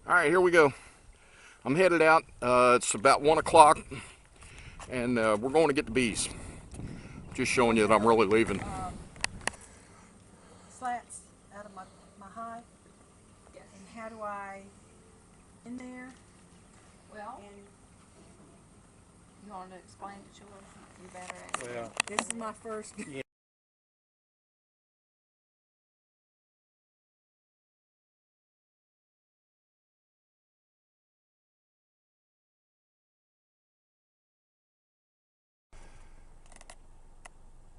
Alright, here we go. I'm headed out. It's about 1 o'clock, and we're going to get the bees. Just showing you that I'm really leaving. Slats out of my hive. Yes. And how do I in there? Well, and you want to explain it to us? You better ask. Well, this is my first. Yeah.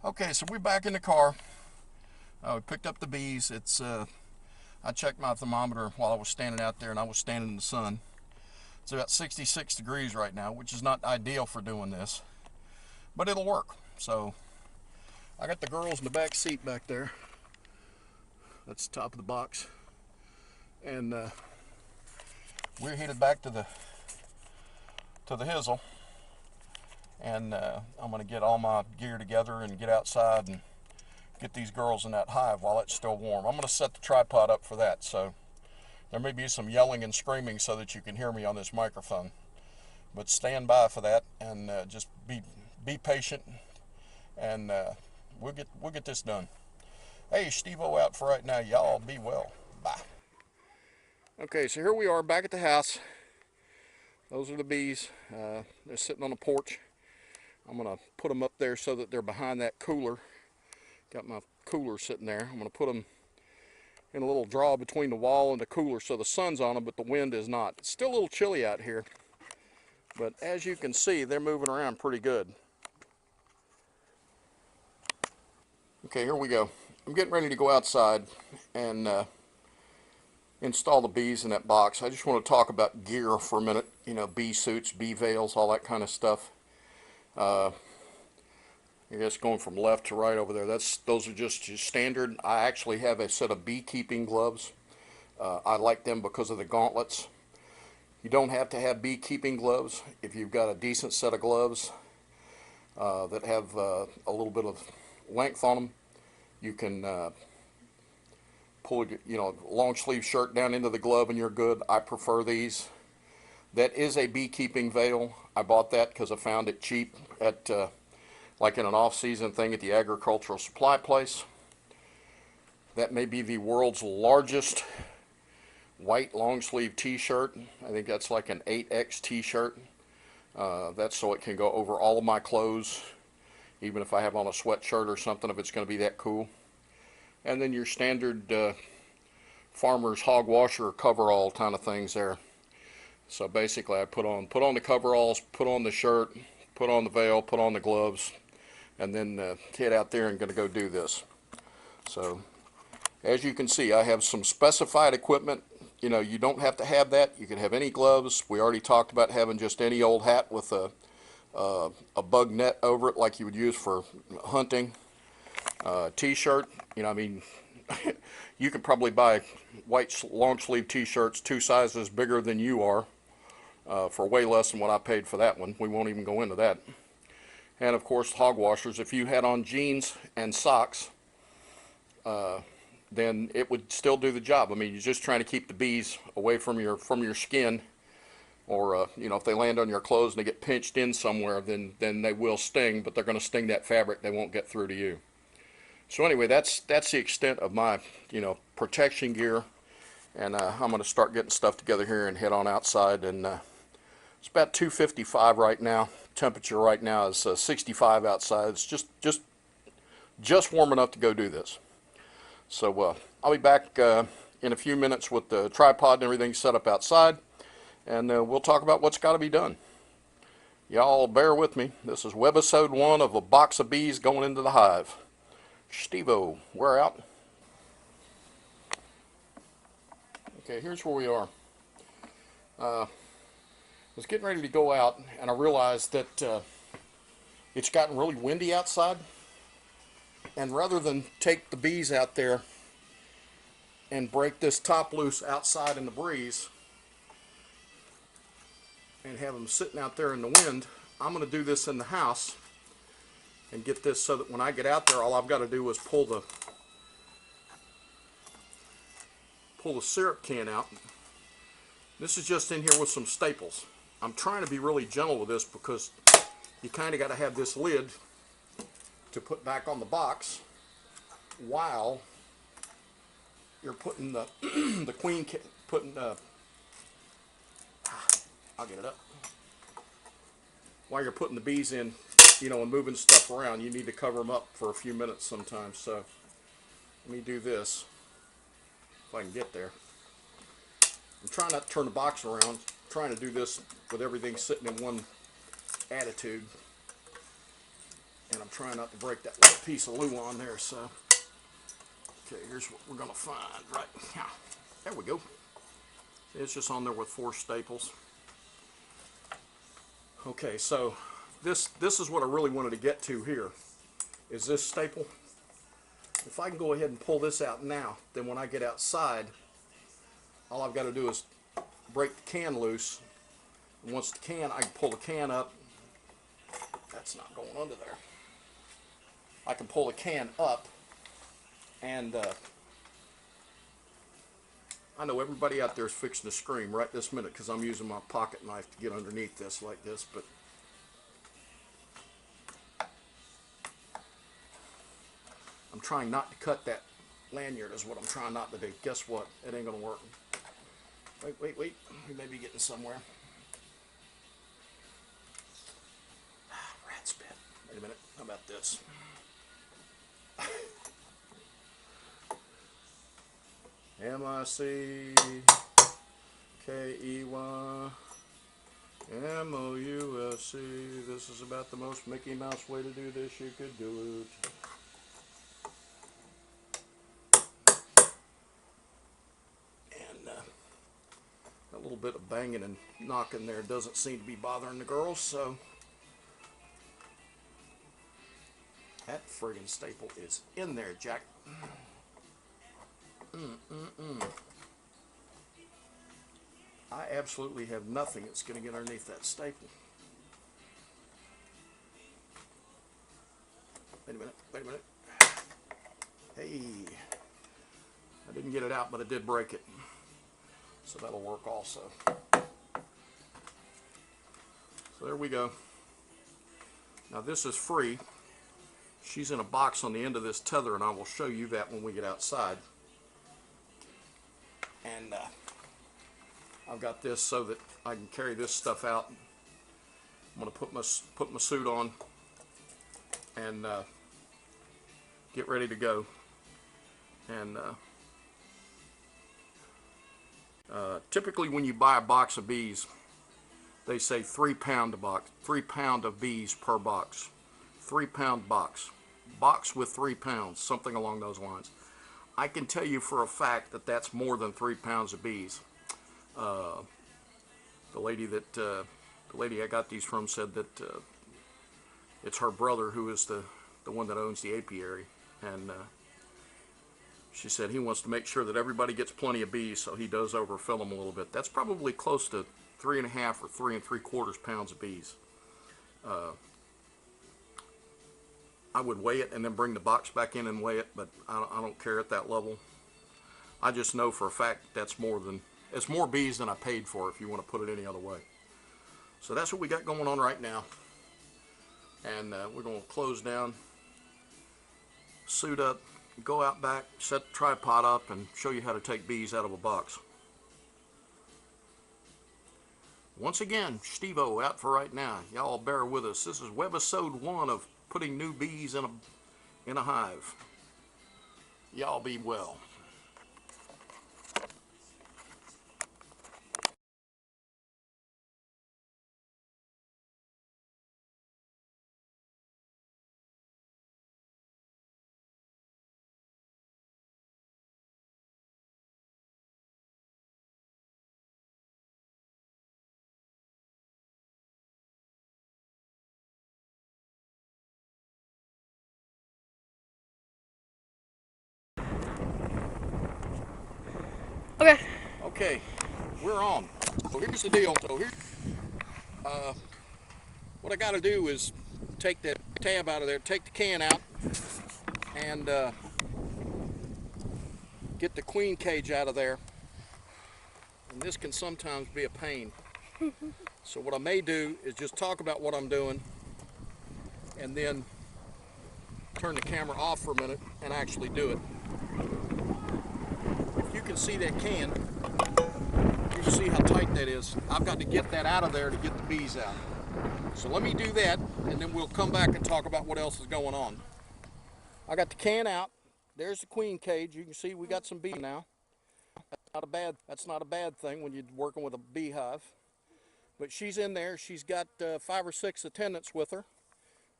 Okay, so we're back in the car. We picked up the bees. I checked my thermometer while I was standing out there, and I was standing in the sun. It's about 66 degrees right now, which is not ideal for doing this, but it'll work. So I got the girls in the back seat back there. That's the top of the box, and we're headed back to the hizzle, and I'm going to get all my gear together and get outside and get these girls in that hive while it's still warm. I'm going to set the tripod up for that, so there may be some yelling and screaming so that you can hear me on this microphone. But stand by for that, and just be patient, and we'll get this done. Hey, Schteveo out for right now. Y'all be well. Bye. Okay, so here we are back at the house. Those are the bees. They're sitting on the porch. I'm going to put them up there so that they're behind that cooler. Got my cooler sitting there. I'm going to put them in a little draw between the wall and the cooler so the sun's on them, but the wind is not. It's still a little chilly out here, but as you can see, they're moving around pretty good. Okay, here we go. I'm getting ready to go outside and install the bees in that box. I just want to talk about gear for a minute. You know, bee suits, bee veils, all that kind of stuff. I guess going from left to right over there, those are just standard. I actually have a set of beekeeping gloves. I like them because of the gauntlets. You don't have to have beekeeping gloves if you've got a decent set of gloves that have a little bit of length on them. You can pull, long sleeve shirt down into the glove and you're good. I prefer these. That is a beekeeping veil. I bought that because I found it cheap at like in an off-season thing at the agricultural supply place. That may be the world's largest white long sleeve t-shirt. I think that's like an 8X t-shirt. That's so it can go over all of my clothes, even if I have on a sweatshirt or something, if it's going to be that cool. And then your standard farmer's hog washer or coverall kind of things there. So basically I put on the coveralls, put on the shirt, put on the veil, put on the gloves, and then head out there and going to go do this. So as you can see, I have some specified equipment. You know, you don't have to have that. You can have any gloves. We already talked about having just any old hat with a bug net over it like you would use for hunting. T-shirt, you know, I mean, you could probably buy white long sleeve t-shirts 2 sizes bigger than you are for way less than what I paid for that one. We won't even go into that. And of course, hog washers. If you had on jeans and socks, then it would still do the job. I mean, you're just trying to keep the bees away from your skin, or you know, if they land on your clothes and they get pinched in somewhere, then they will sting, but they're going to sting that fabric. They won't get through to you. So anyway, that's the extent of my protection gear, and I'm going to start getting stuff together here and head on outside. And it's about 2:55 right now. Temperature right now is 65 outside. It's just warm enough to go do this. So I'll be back in a few minutes with the tripod and everything set up outside, and we'll talk about what's got to be done. Y'all bear with me. This is Webisode 1 of a box of bees going into the hive. Schteveo, we're out. Okay, here's where we are. I was getting ready to go out, and I realized that it's gotten really windy outside, and rather than take the bees out there and break this top loose outside in the breeze and have them sitting out there in the wind, I'm going to do this in the house and get this so that when I get out there, all I've got to do is pull the syrup can out, This is just in here with some staples. I'm trying to be really gentle with this because you kind of got to have this lid to put back on the box while you're putting the the queen putting I'll get it up. While you're putting the bees in, you know, and moving stuff around, you need to cover them up for a few minutes sometimes. So let me do this if I can get there. I'm trying not to turn the box around. I'm trying to do this with everything sitting in one attitude. And I'm trying not to break that little piece of glue on there. So, okay, here's what we're going to find right now. There we go. It's just on there with 4 staples. Okay, so this is what I really wanted to get to here, is this staple. If I can go ahead and pull this out now, then when I get outside, all I've got to do is break the can loose. And once the can, I can pull the can up. That's not going under there. I can pull the can up, and I know everybody out there is fixing to scream right this minute because I'm using my pocket knife to get underneath this like this, but I'm trying not to cut that lanyard is what I'm trying not to do. Guess what? It ain't gonna work. Wait. We may be getting somewhere. Rat spit. Wait a minute. How about this? MICKEYMOUSC. This is about the most Mickey Mouse way to do this you could do it. And a little bit of banging and knocking there doesn't seem to be bothering the girls, so that friggin' staple is in there, Jack. I absolutely have nothing that's going to get underneath that staple. Wait a minute. Hey, I didn't get it out, but I did break it. So that'll work also. So there we go. Now this is free. She's in a box on the end of this tether, and I will show you that when we get outside. And I've got this so that I can carry this stuff out. I'm going to put my suit on and get ready to go. And typically when you buy a box of bees, they say 3 pound a box, 3 pound of bees per box. 3 pound box. Box with 3 pounds, something along those lines. I can tell you for a fact that that's more than 3 pounds of bees. The lady I got these from said that it's her brother who is the one that owns the apiary, and she said he wants to make sure that everybody gets plenty of bees, so he does overfill them a little bit. That's probably close to 3.5 or 3 3/4 pounds of bees. I would weigh it and then bring the box back in and weigh it, but I don't care at that level. I just know for a fact that's it's more bees than I paid for, if you want to put it any other way. So that's what we got going on right now. And we're going to close down, suit up, go out back, set the tripod up, and show you how to take bees out of a box. Once again, Schteveo out for right now. Y'all bear with us. This is Webisode 1 of putting new bees in a hive. Y'all be well. Okay. Okay, we're on. So here's the deal. So here's what I got to do is take that tab out of there, take the can out, and get the queen cage out of there. and this can sometimes be a pain. So what I may do is just talk about what I'm doing and then turn the camera off for a minute and actually do it. If you can see that can, you can see how tight that is. I've got to get that out of there to get the bees out. So let me do that, and then we'll come back and talk about what else is going on. I got the can out. There's the queen cage. You can see we got some bees now. That's not a bad thing when you're working with a beehive. But she's in there. She's got 5 or 6 attendants with her.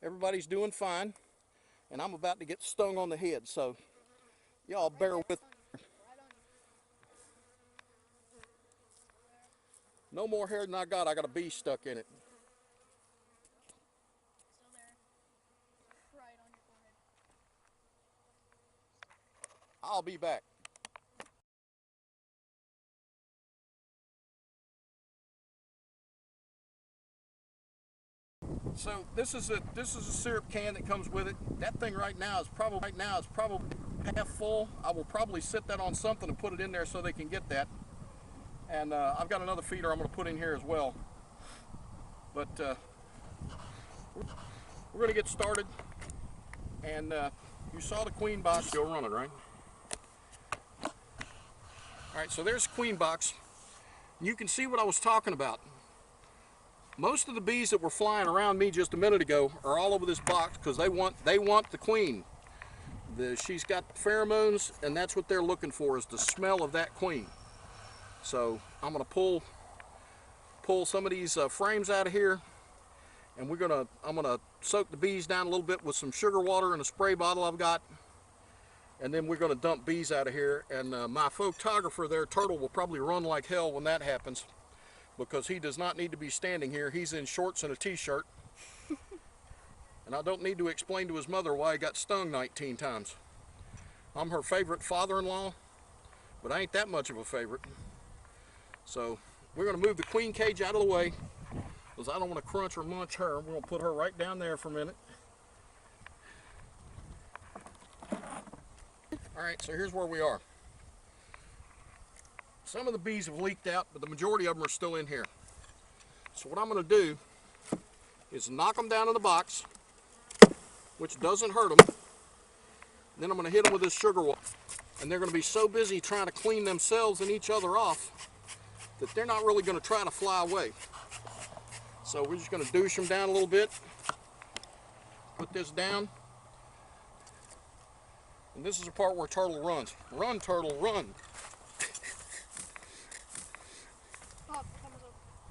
Everybody's doing fine. And I'm about to get stung on the head, so y'all bear with me. No more hair than I got a bee stuck in it. I'll be back. So this is a syrup can that comes with it. That thing right now is probably half full. I will probably sit that on something and put it in there so they can get that. And I've got another feeder I'm going to put in here as well. But we're going to get started. And you saw the queen box still running, right? All right, so there's the queen box. You can see what I was talking about. Most of the bees that were flying around me just a minute ago are all over this box because they want the queen. She's got pheromones, and that's what they're looking for, is the smell of that queen. So I'm going to pull some of these frames out of here, and I'm gonna soak the bees down a little bit with some sugar water in a spray bottle I've got, and then we're going to dump bees out of here. And my photographer there, Turtle, will probably run like hell when that happens, because he does not need to be standing here. He's in shorts and a t-shirt. And I don't need to explain to his mother why he got stung 19 times. I'm her favorite father-in-law, but I ain't that much of a favorite. So we're going to move the queen cage out of the way, because I don't want to crunch or munch her. We're going to put her right down there for a minute. All right, so here's where we are. Some of the bees have leaked out, but the majority of them are still in here. So what I'm going to do is knock them down in the box, which doesn't hurt them. Then I'm going to hit them with this sugar water. And they're going to be so busy trying to clean themselves and each other off that they're not really going to try to fly away. So we're just going to douche them down a little bit. Put this down. And this is the part where Turtle runs. Run, Turtle, run.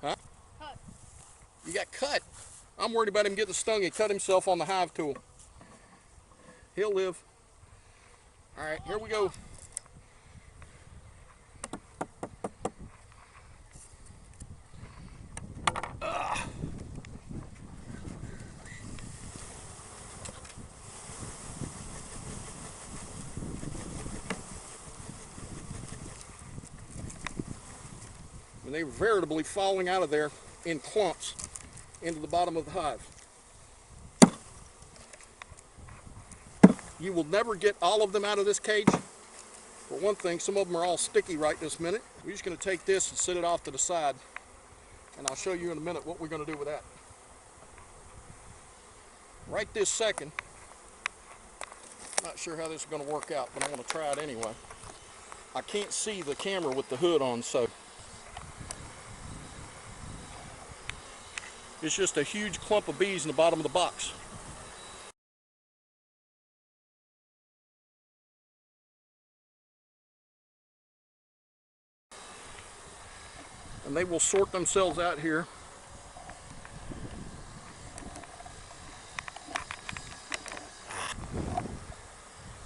Huh? You got cut. I'm worried about him getting stung. He cut himself on the hive tool. He'll live. All right, here we go. And they were veritably falling out of there in clumps into the bottom of the hive. You will never get all of them out of this cage. For one thing, some of them are all sticky right this minute. We're just going to take this and set it off to the side, and I'll show you in a minute what we're going to do with that. Right this second, not sure how this is going to work out, but I want to try it anyway. I can't see the camera with the hood on, so it's just a huge clump of bees in the bottom of the box. And they will sort themselves out here.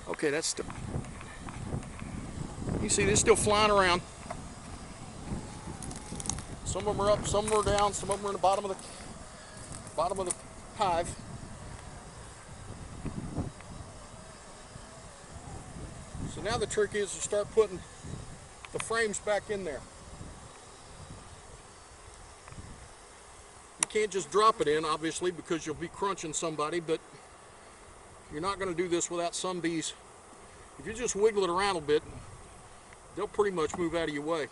Okay, that's still, you see they're still flying around. Some of them are up, some of them are down, some of them are in the bottom of the hive. So now the trick is to start putting the frames back in there. You can't just drop it in, obviously, because you'll be crunching somebody, but you're not going to do this without some bees. If you just wiggle it around a bit, they'll pretty much move out of your way.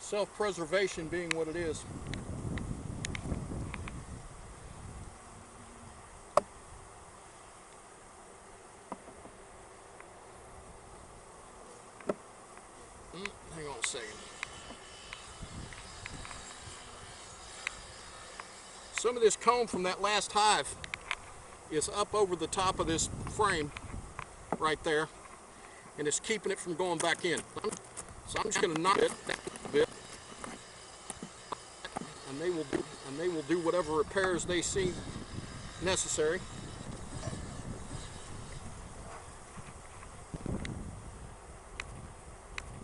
Self-preservation being what it is. Hang on a second. Some of this comb from that last hive is up over the top of this frame right there, and it's keeping it from going back in. So I'm just going to knock it a bit, and they will do whatever repairs they see necessary.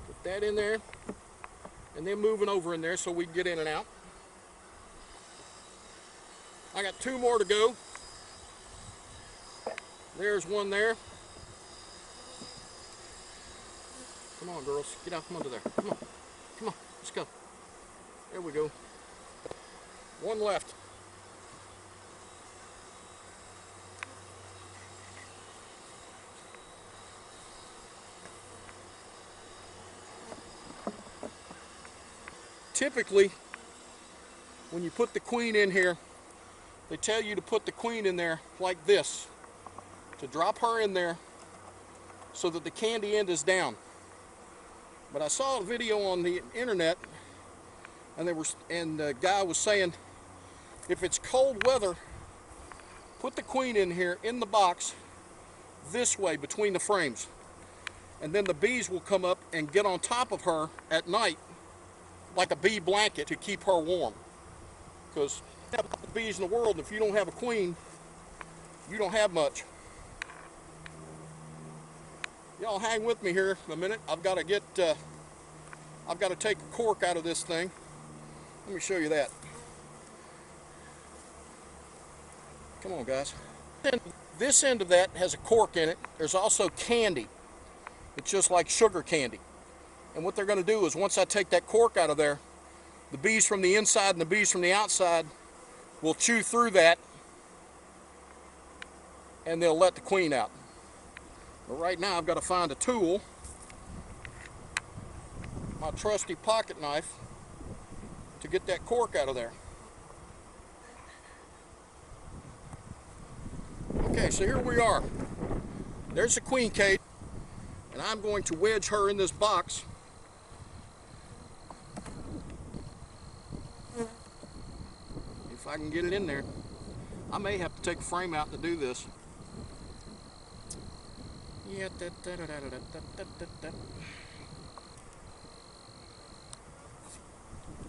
Put that in there, and then moving over in there so we can get in and out. I got 2 more to go. There's one there. Come on, girls, get out from under there. Come on, come on, let's go. There we go. One left. Typically, when you put the queen in here, they tell you to put the queen in there like this, to drop her in there so that the candy end is down. But I saw a video on the internet, and the guy was saying, if it's cold weather, put the queen in here in the box this way between the frames, and then the bees will come up and get on top of her at night like a bee blanket to keep her warm. Because you have all the bees in the world, and if you don't have a queen, you don't have much. Y'all hang with me here a minute. I've got to take a cork out of this thing. Let me show you that. Come on, guys. This end of that has a cork in it. There's also candy. It's just like sugar candy. And what they're going to do is, once I take that cork out of there, the bees from the inside and the bees from the outside will chew through that, and they'll let the queen out. But right now I've got to find a tool, my trusty pocket knife, to get that cork out of there. Okay, so here we are. There's the queen cage, and I'm going to wedge her in this box. If I can get it in there. I may have to take a frame out to do this. Yeah,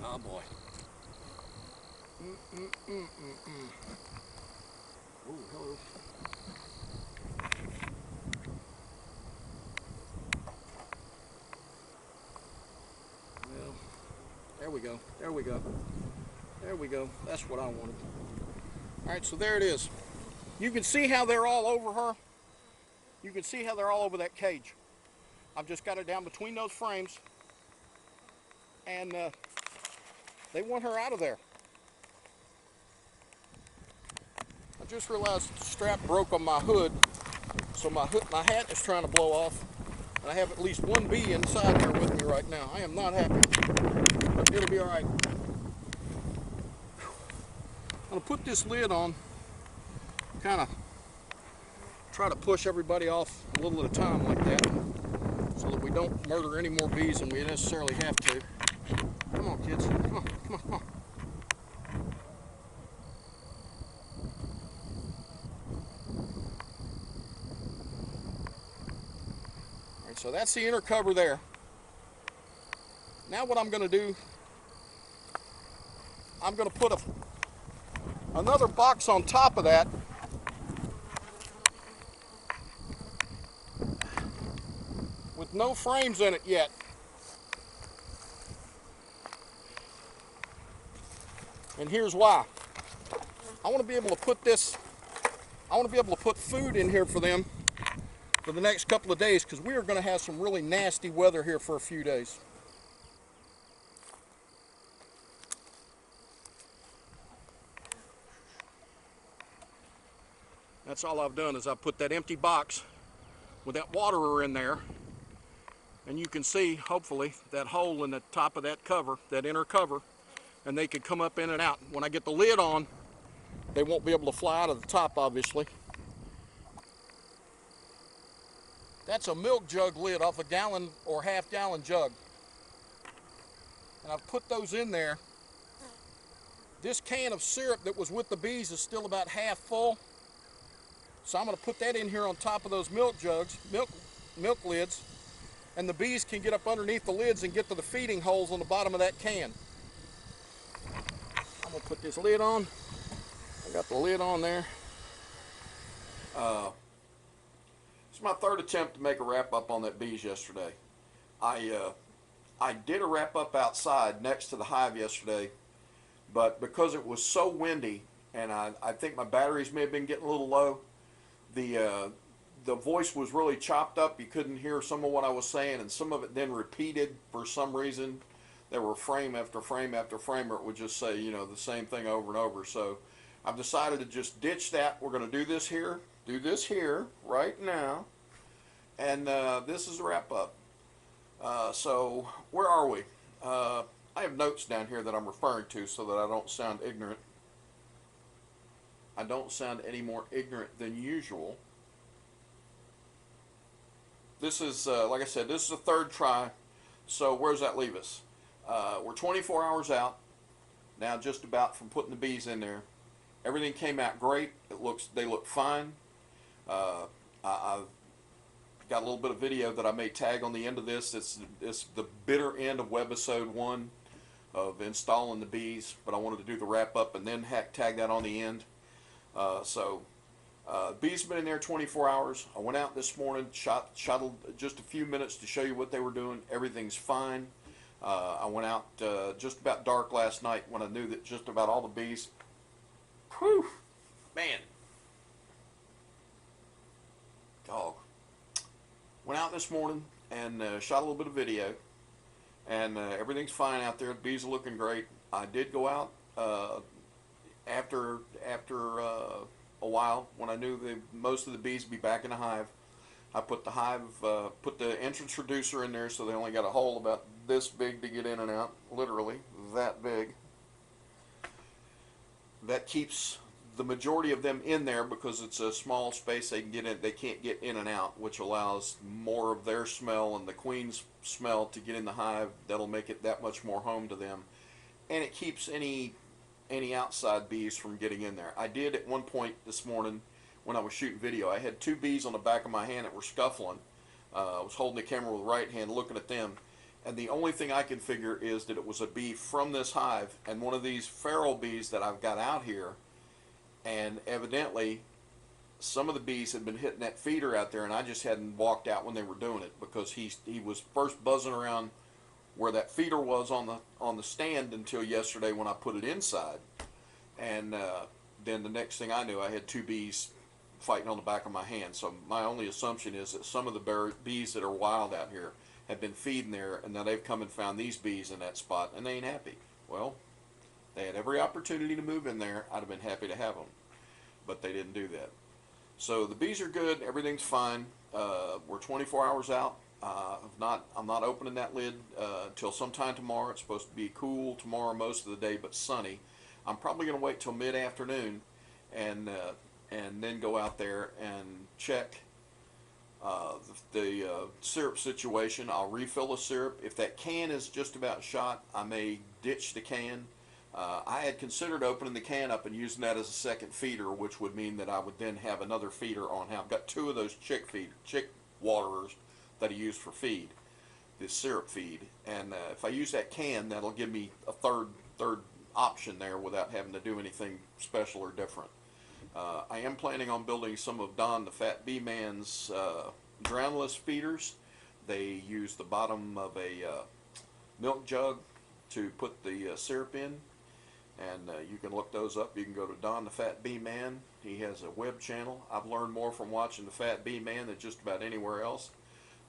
oh boy. Oh, hello. Well, there we go. There we go. There we go. That's what I wanted. All right, so there it is. You can see how they're all over her. You can see how they're all over that cage. I've just got her down between those frames, and they want her out of there. I just realized the strap broke on my hood, so my hat is trying to blow off, and I have at least one bee inside there with me right now. I am not happy, but it'll be all right. I'm gonna put this lid on, kind of try to push everybody off a little at a time like that, so that we don't murder any more bees than we necessarily have to. Come on, kids. Come on, come on, come on. All right, so that's the inner cover there. Now what I'm going to do, I'm going to put another box on top of that, with no frames in it yet. And here's why. I want to be able to put food in here for them for the next couple of days, because we are going to have some really nasty weather here for a few days. That's all I've done, is I've put that empty box with that waterer in there, And you can see, hopefully, that hole in the top of that cover, that inner cover, and they could come up in and out. When I get the lid on, they won't be able to fly out of the top, obviously. That's a milk jug lid off a gallon or half-gallon jug. And I've put those in there. This can of syrup that was with the bees is still about half full. So I'm going to put that in here on top of those milk jugs, milk lids, and the bees can get up underneath the lids and get to the feeding holes on the bottom of that can. I'm going to put this lid on. I got the lid on there. It's my third attempt to make a wrap up on that bees yesterday. I did a wrap up outside next to the hive yesterday, but because it was so windy, and I think my batteries may have been getting a little low, the voice was really chopped up. You couldn't hear some of what I was saying, and some of it then repeated for some reason. There were frame after frame after frame, or it would just say, you know, the same thing over and over. So I've decided to just ditch that. We're going to do this here right now, and this is a wrap up. So where are we? I have notes down here that I'm referring to so that I don't sound ignorant. I don't sound any more ignorant than usual. This is, like I said, this is the third try. So where does that leave us? We're 24 hours out now, just about, from putting the bees in there. Everything came out great. They look fine. I've got a little bit of video that I may tag on the end of this. It's the bitter end of Webisode 1 of installing the bees, but I wanted to do the wrap up and then tag that on the end. Bees have been in there 24 hours. I went out this morning, shot just a few minutes to show you what they were doing. Everything's fine. I went out just about dark last night when I knew that just about all the bees. Whew, man. Dog. Went out this morning and shot a little bit of video, and everything's fine out there. The bees are looking great. I did go out after a while when I knew that most of the bees would be back in the hive. I put the entrance reducer in there, so they only got a hole about this big to get in and out, literally that big. That keeps the majority of them in there because it's a small space they can get in. They can't get in and out, which allows more of their smell and the queen's smell to get in the hive. That'll make it that much more home to them, and it keeps any outside bees from getting in there. I did at one point this morning when I was shooting video. I had two bees on the back of my hand that were scuffling. I was holding the camera with the right hand looking at them, and the only thing I could figure is that it was a bee from this hive and one of these feral bees that I've got out here. And evidently some of the bees had been hitting that feeder out there, and I just hadn't walked out when they were doing it because he was first buzzing around where that feeder was on the stand until yesterday when I put it inside. And then the next thing I knew, I had two bees fighting on the back of my hand. So my only assumption is that some of the bees that are wild out here have been feeding there, and now they've come and found these bees in that spot, and they ain't happy. Well, they had every opportunity to move in there. I'd have been happy to have them, but they didn't do that. So the bees are good. Everything's fine. We're 24 hours out. I'm not opening that lid until sometime tomorrow. It's supposed to be cool tomorrow most of the day, but sunny. I'm probably going to wait till mid-afternoon and then go out there and check the syrup situation. I'll refill the syrup. If that can is just about shot, I may ditch the can. I had considered opening the can up and using that as a second feeder, which would mean that I would then have another feeder on hand. I've got two of those chick waterers that I use for feed, this syrup feed, and if I use that can, that'll give me a third option there without having to do anything special or different. I am planning on building some of Don the Fat Bee Man's drownless feeders. They use the bottom of a milk jug to put the syrup in, and you can look those up. You can go to Don the Fat Bee Man. He has a web channel. I've learned more from watching the Fat Bee Man than just about anywhere else.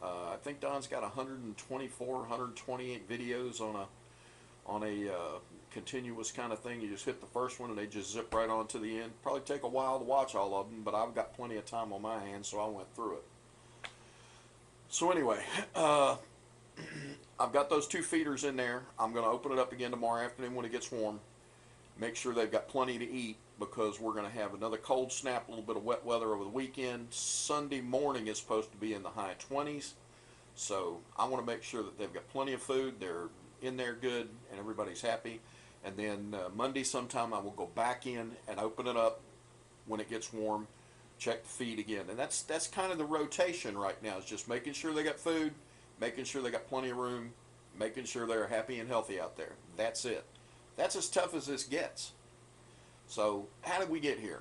I think Don's got 124, 128 videos on a continuous kind of thing. You just hit the first one and they just zip right on to the end. Probably take a while to watch all of them, but I've got plenty of time on my hands, so I went through it. So anyway, I've got those 2 feeders in there. I'm going to open it up again tomorrow afternoon when it gets warm. Make sure they've got plenty to eat because we're going to have another cold snap, a little bit of wet weather over the weekend. Sunday morning is supposed to be in the high 20s. So I want to make sure that they've got plenty of food, they're in there good, and everybody's happy. And then Monday sometime I will go back in and open it up when it gets warm, check the feed again. And that's kind of the rotation right now, is just making sure they got food, making sure they got plenty of room, making sure they're happy and healthy out there. That's it. That's as tough as this gets. So how did we get here?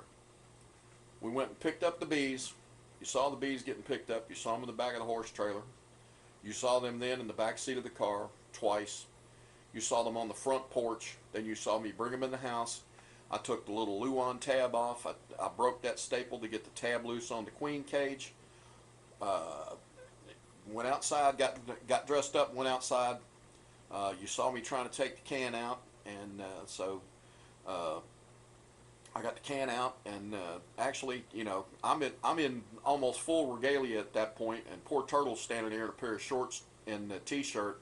We went and picked up the bees. You saw the bees getting picked up. You saw them in the back of the horse trailer. You saw them then in the back seat of the car twice. You saw them on the front porch. Then you saw me bring them in the house. I took the little Luan tab off. I broke that staple to get the tab loose on the queen cage. Went outside, got dressed up, went outside. You saw me trying to take the can out, and so I got the can out, and actually, you know, I'm in almost full regalia at that point, and poor Turtle's standing there in a pair of shorts and a t-shirt,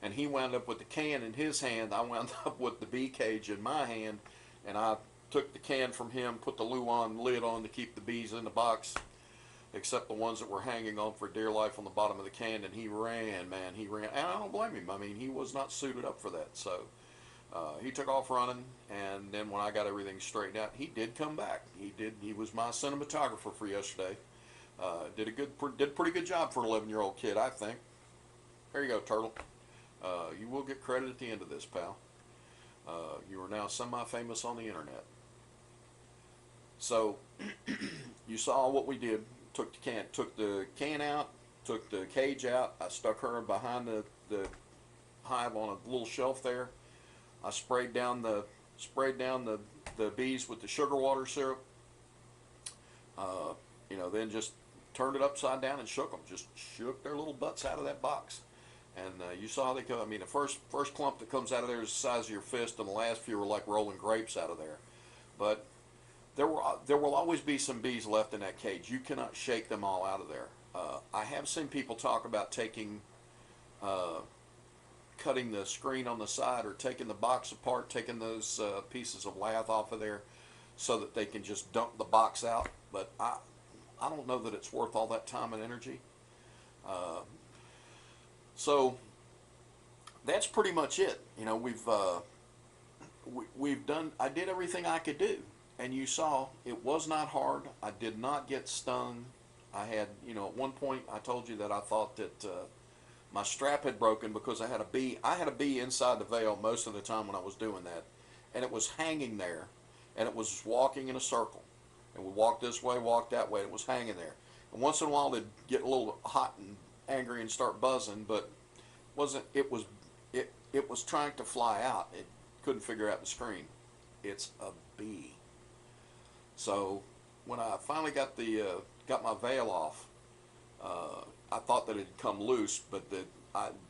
and he wound up with the can in his hand. I wound up with the bee cage in my hand, and I took the can from him, put the Luan lid on to keep the bees in the box, except the ones that were hanging on for dear life on the bottom of the can, and he ran, man, he ran, and I don't blame him. I mean, he was not suited up for that, so he took off running, and then when I got everything straightened out, he did come back. He was my cinematographer for yesterday. Did a pretty good job for an 11-year-old kid, I think. There you go, Turtle. You will get credit at the end of this, pal. You are now semi-famous on the internet. So you saw what we did. Took the can out, took the cage out. I stuck her behind the hive on a little shelf there. I sprayed down the bees with the sugar water syrup. You know, then just turned it upside down and shook them. Just shook their little butts out of that box. And you saw how they come. I mean, the first clump that comes out of there is the size of your fist, and the last few were like rolling grapes out of there. But there will always be some bees left in that cage. You cannot shake them all out of there. I have seen people talk about taking, cutting the screen on the side, or taking the box apart, taking those pieces of lath off of there, so that they can just dump the box out. But I don't know that it's worth all that time and energy. So that's pretty much it. You know, we've done. I did everything I could do, and you saw it was not hard. I did not get stung. I had, you know, at one point I told you that I thought that my strap had broken because I had a bee. I had a bee inside the veil most of the time when I was doing that, and it was hanging there, and it was walking in a circle, and we walked this way, walked that way. And it was hanging there, and once in a while it'd get a little hot and angry and start buzzing, but it was trying to fly out. It couldn't figure out the screen. It's a bee. So when I finally got my veil off, I thought that it had come loose, but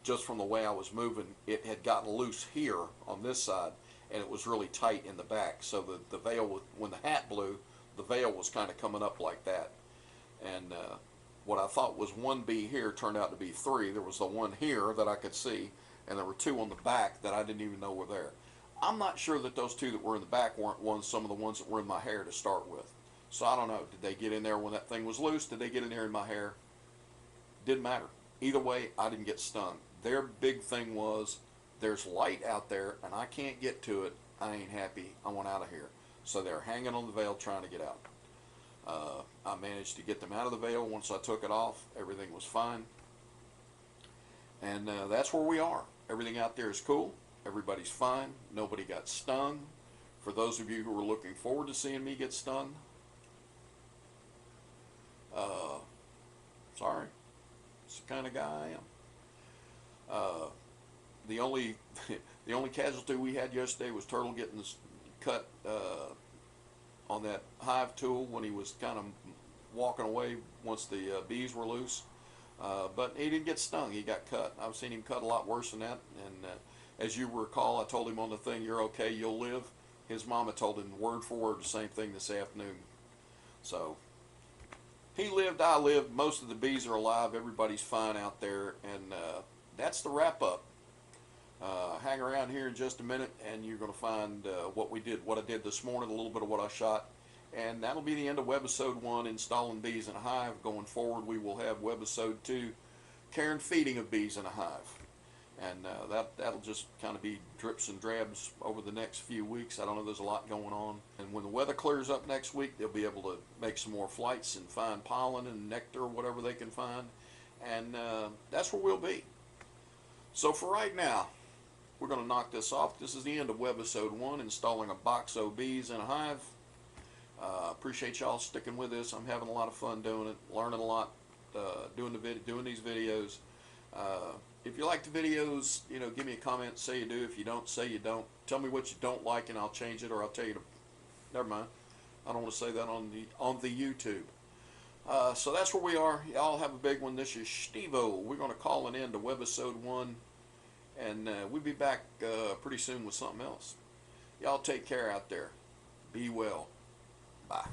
just from the way I was moving, it had gotten loose here on this side, and it was really tight in the back. So the veil, when the hat blew, the veil was kind of coming up like that. And what I thought was one bee here turned out to be 3. There was the one here that I could see, and there were 2 on the back that I didn't even know were there. I'm not sure that those 2 that were in the back weren't some of the ones that were in my hair to start with. So I don't know. Did they get in there when that thing was loose? Did they get in there in my hair? Didn't matter. Either way, I didn't get stung. Their big thing was, there's light out there, and I can't get to it. I ain't happy. I want out of here. So they're hanging on the veil trying to get out. I managed to get them out of the veil. Once I took it off, everything was fine. And that's where we are. Everything out there is cool. Everybody's fine. Nobody got stung. For those of you who are looking forward to seeing me get stung, sorry. It's the kind of guy I am. The only casualty we had yesterday was Turtle getting cut on that hive tool when he was kind of walking away once the bees were loose. But he didn't get stung. He got cut. I've seen him cut a lot worse than that. And as you recall, I told him on the thing, "You're okay, you'll live." His mama told him word for word the same thing this afternoon. So he lived, I lived. Most of the bees are alive. Everybody's fine out there, and that's the wrap up. Hang around here in just a minute, and you're going to find what I did this morning, a little bit of what I shot, and that'll be the end of Webisode 1, installing bees in a hive. Going forward, we will have Webisode 2, care and feeding of bees in a hive, and that'll just kind of be drips and drabs over the next few weeks. I don't know, there's a lot going on, and when the weather clears up next week, they'll be able to make some more flights and find pollen and nectar, whatever they can find, and that's where we'll be. So for right now, we're going to knock this off. This is the end of Webisode 1, installing a box of bees in a hive. Appreciate y'all sticking with this. I'm having a lot of fun doing it, learning a lot, doing these videos. If you like the videos, give me a comment, say you do. If you don't, say you don't. Tell me what you don't like, and I'll change it, or I'll tell you to. Never mind. I don't want to say that on the YouTube. So that's where we are. Y'all have a big one. This is Schteveo. We're going to call an end to Webisode 1. And we'll be back pretty soon with something else. Y'all take care out there. Be well. Bye.